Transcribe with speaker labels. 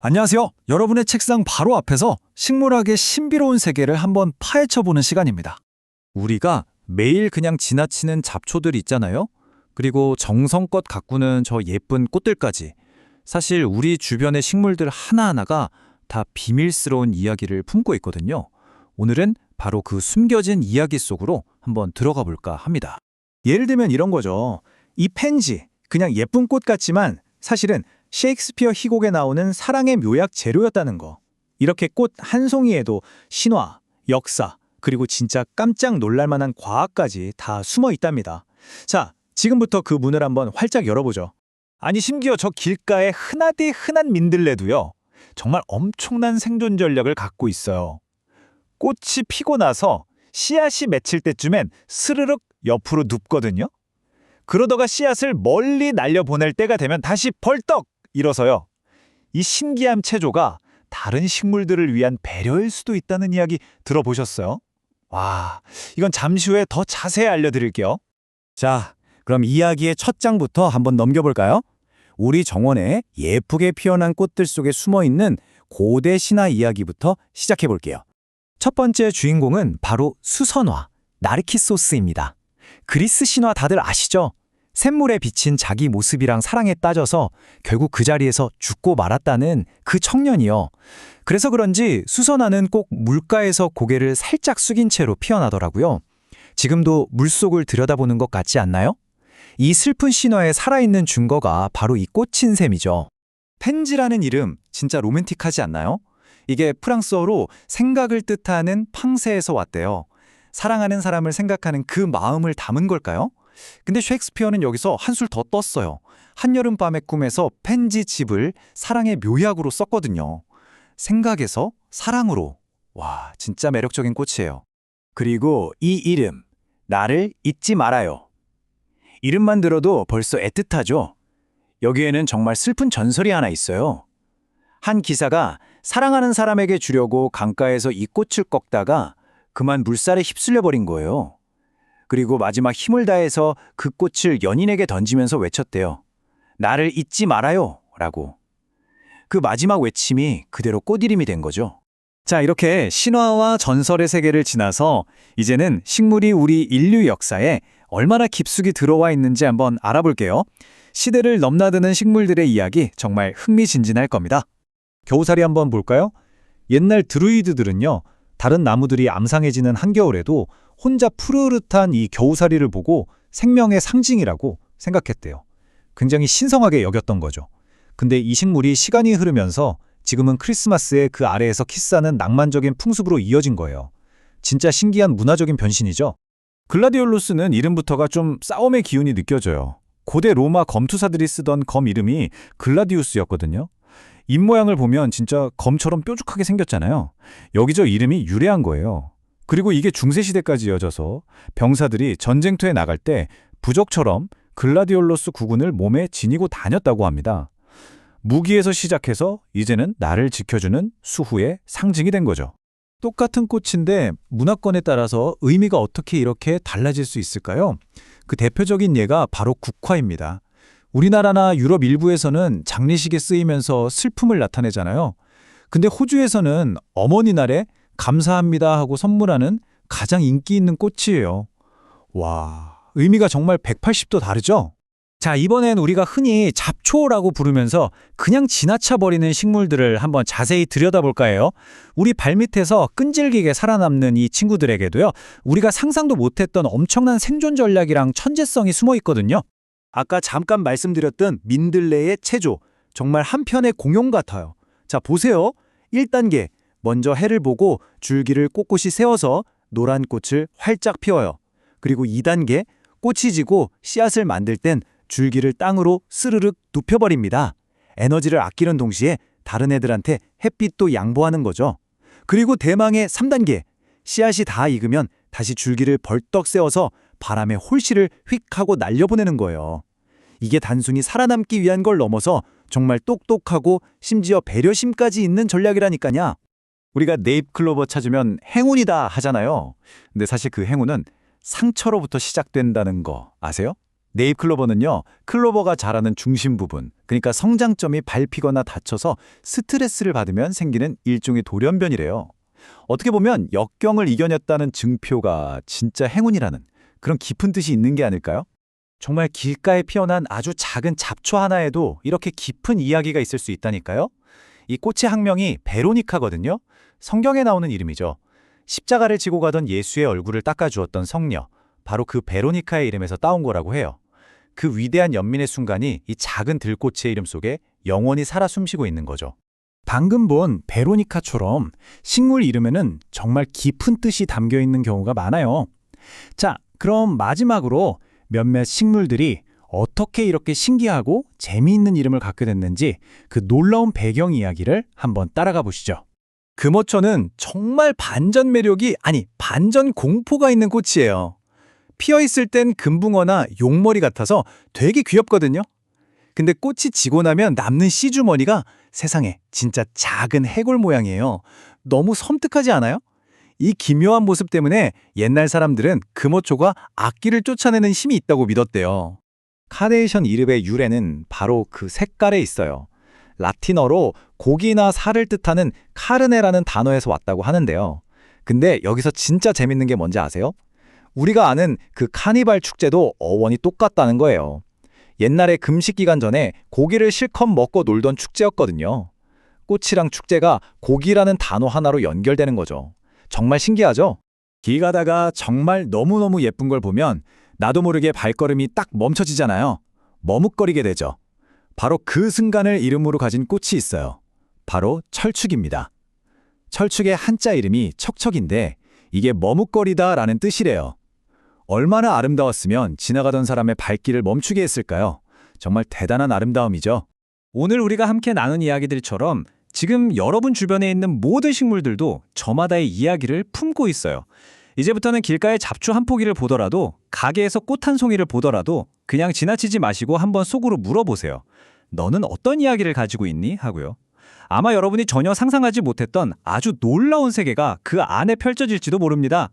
Speaker 1: 안녕하세요. 여러분의 책상 바로 앞에서 식물학의 신비로운 세계를 한번 파헤쳐보는 시간입니다. 우리가 매일 그냥 지나치는 잡초들 있잖아요. 그리고 정성껏 가꾸는 저 예쁜 꽃들까지. 사실 우리 주변의 식물들 하나하나가 다 비밀스러운 이야기를 품고 있거든요. 오늘은 바로 그 숨겨진 이야기 속으로 한번 들어가 볼까 합니다.
Speaker 2: 예를 들면 이런 거죠. 이 펜지, 그냥 예쁜 꽃 같지만 사실은 셰익스피어 희곡에 나오는 사랑의 묘약 재료였다는 거. 이렇게 꽃 한 송이에도 신화, 역사, 그리고 진짜 깜짝 놀랄만한 과학까지 다 숨어 있답니다. 자, 지금부터 그 문을 한번 활짝 열어보죠. 아니, 심지어 저 길가의 흔하디 흔한 민들레도요. 정말 엄청난 생존 전략을 갖고 있어요. 꽃이 피고 나서 씨앗이 맺힐 때쯤엔 스르륵 옆으로 눕거든요. 그러다가 씨앗을 멀리 날려보낼 때가 되면 다시 벌떡 일어서요. 이 신기한 체조가 다른 식물들을 위한 배려일 수도 있다는 이야기 들어보셨어요? 와, 이건 잠시 후에 더 자세히 알려드릴게요.
Speaker 3: 자, 그럼 이야기의 첫 장부터 한번 넘겨볼까요? 우리 정원에 예쁘게 피어난 꽃들 속에 숨어있는 고대 신화 이야기부터 시작해볼게요. 첫 번째 주인공은 바로 수선화, 나르키소스입니다. 그리스 신화 다들 아시죠? 샘물에 비친 자기 모습이랑 사랑에 빠져서 결국 그 자리에서 죽고 말았다는 그 청년이요. 그래서 그런지 수선화는 꼭 물가에서 고개를 살짝 숙인 채로 피어나더라고요. 지금도 물속을 들여다보는 것 같지 않나요? 이 슬픈 신화의 살아있는 증거가 바로 이 꽃인 셈이죠.
Speaker 2: 펜지라는 이름 진짜 로맨틱하지 않나요? 이게 프랑스어로 생각을 뜻하는 팡세에서 왔대요. 사랑하는 사람을 생각하는 그 마음을 담은 걸까요? 근데 셰익스피어는 여기서 한술 더 떴어요. 한여름밤의 꿈에서 펜지 집을 사랑의 묘약으로 썼거든요. 생각에서 사랑으로. 와, 진짜 매력적인 꽃이에요.
Speaker 3: 그리고 이 이름, 나를 잊지 말아요. 이름만 들어도 벌써 애틋하죠? 여기에는 정말 슬픈 전설이 하나 있어요. 한 기사가 사랑하는 사람에게 주려고 강가에서 이 꽃을 꺾다가 그만 물살에 휩쓸려 버린 거예요. 그리고 마지막 힘을 다해서 그 꽃을 연인에게 던지면서 외쳤대요. 나를 잊지 말아요 라고. 그 마지막 외침이 그대로 꽃 이름이 된 거죠.
Speaker 2: 자, 이렇게 신화와 전설의 세계를 지나서 이제는 식물이 우리 인류 역사에 얼마나 깊숙이 들어와 있는지 한번 알아볼게요. 시대를 넘나드는 식물들의 이야기 정말 흥미진진할 겁니다. 겨우살이 한번 볼까요? 옛날 드루이드들은요, 다른 나무들이 암상해지는 한겨울에도 혼자 푸르릇한 이 겨우살이를 보고 생명의 상징이라고 생각했대요. 굉장히 신성하게 여겼던 거죠. 근데 이 식물이 시간이 흐르면서 지금은 크리스마스에 그 아래에서 키스하는 낭만적인 풍습으로 이어진 거예요. 진짜 신기한 문화적인 변신이죠. 글라디올루스는 이름부터가 좀 싸움의 기운이 느껴져요. 고대 로마 검투사들이 쓰던 검 이름이 글라디우스였거든요. 입모양을 보면 진짜 검처럼 뾰족하게 생겼잖아요. 여기저 이름이 유래한 거예요. 그리고 이게 중세시대까지 이어져서 병사들이 전쟁터에 나갈 때 부적처럼 글라디올로스 구군을 몸에 지니고 다녔다고 합니다. 무기에서 시작해서 이제는 나를 지켜주는 수호의 상징이 된 거죠. 똑같은 꽃인데 문화권에 따라서 의미가 어떻게 이렇게 달라질 수 있을까요? 그 대표적인 예가 바로 국화입니다. 우리나라나 유럽 일부에서는 장례식에 쓰이면서 슬픔을 나타내잖아요. 근데 호주에서는 어머니 날에 감사합니다 하고 선물하는 가장 인기 있는 꽃이에요. 와, 의미가 정말 180도 다르죠? 자, 이번엔 우리가 흔히 잡초라고 부르면서 그냥 지나쳐버리는 식물들을 한번 자세히 들여다볼까 해요. 우리 발밑에서 끈질기게 살아남는 이 친구들에게도요, 우리가 상상도 못했던 엄청난 생존 전략이랑 천재성이 숨어 있거든요. 아까 잠깐 말씀드렸던 민들레의 체조, 정말 한편의 공용 같아요. 자, 보세요. 1단계, 먼저 해를 보고 줄기를 꼿꼿이 세워서 노란 꽃을 활짝 피워요. 그리고 2단계, 꽃이 지고 씨앗을 만들 땐 줄기를 땅으로 스르륵 눕혀버립니다. 에너지를 아끼는 동시에 다른 애들한테 햇빛도 양보하는 거죠. 그리고 대망의 3단계, 씨앗이 다 익으면 다시 줄기를 벌떡 세워서 바람에 홀씨를 휙 하고 날려보내는 거예요. 이게 단순히 살아남기 위한 걸 넘어서 정말 똑똑하고 심지어 배려심까지 있는 전략이라니까요. 우리가 네잎클로버 찾으면 행운이다 하잖아요. 근데 사실 그 행운은 상처로부터 시작된다는 거 아세요?
Speaker 3: 네잎클로버는요, 클로버가 자라는 중심 부분, 그러니까 성장점이 밟히거나 다쳐서 스트레스를 받으면 생기는 일종의 돌연변이래요. 어떻게 보면 역경을 이겨냈다는 증표가 진짜 행운이라는 그런 깊은 뜻이 있는 게 아닐까요?
Speaker 2: 정말 길가에 피어난 아주 작은 잡초 하나에도 이렇게 깊은 이야기가 있을 수 있다니까요. 이 꽃의 학명이 베로니카거든요. 성경에 나오는 이름이죠. 십자가를 지고 가던 예수의 얼굴을 닦아주었던 성녀, 바로 그 베로니카의 이름에서 따온 거라고 해요. 그 위대한 연민의 순간이 이 작은 들꽃의 이름 속에 영원히 살아 숨쉬고 있는 거죠.
Speaker 1: 방금 본 베로니카처럼 식물 이름에는 정말 깊은 뜻이 담겨 있는 경우가 많아요. 자, 그럼 마지막으로 몇몇 식물들이 어떻게 이렇게 신기하고 재미있는 이름을 갖게 됐는지 그 놀라운 배경 이야기를 한번 따라가 보시죠.
Speaker 2: 금어초는 정말 반전 매력이, 아니 반전 공포가 있는 꽃이에요. 피어있을 땐 금붕어나 용머리 같아서 되게 귀엽거든요. 근데 꽃이 지고 나면 남는 씨주머니가 세상에 진짜 작은 해골 모양이에요. 너무 섬뜩하지 않아요? 이 기묘한 모습 때문에 옛날 사람들은 금어초가 악기를 쫓아내는 힘이 있다고 믿었대요. 카네이션 이름의 유래는 바로 그 색깔에 있어요. 라틴어로 고기나 살을 뜻하는 카르네라는 단어에서 왔다고 하는데요. 근데 여기서 진짜 재밌는 게 뭔지 아세요? 우리가 아는 그 카니발 축제도 어원이 똑같다는 거예요. 옛날에 금식 기간 전에 고기를 실컷 먹고 놀던 축제였거든요. 꽃이랑 축제가 고기라는 단어 하나로 연결되는 거죠. 정말 신기하죠?
Speaker 3: 길 가다가 정말 너무너무 예쁜 걸 보면 나도 모르게 발걸음이 딱 멈춰지잖아요. 머뭇거리게 되죠. 바로 그 순간을 이름으로 가진 꽃이 있어요. 바로 철쭉입니다. 철쭉의 한자 이름이 척척인데 이게 머뭇거리다라는 뜻이래요. 얼마나 아름다웠으면 지나가던 사람의 발길을 멈추게 했을까요? 정말 대단한 아름다움이죠.
Speaker 2: 오늘 우리가 함께 나눈 이야기들처럼 지금 여러분 주변에 있는 모든 식물들도 저마다의 이야기를 품고 있어요. 이제부터는 길가에 잡초 한 포기를 보더라도, 가게에서 꽃 한 송이를 보더라도 그냥 지나치지 마시고 한번 속으로 물어보세요. 너는 어떤 이야기를 가지고 있니? 하고요. 아마 여러분이 전혀 상상하지 못했던 아주 놀라운 세계가 그 안에 펼쳐질지도 모릅니다.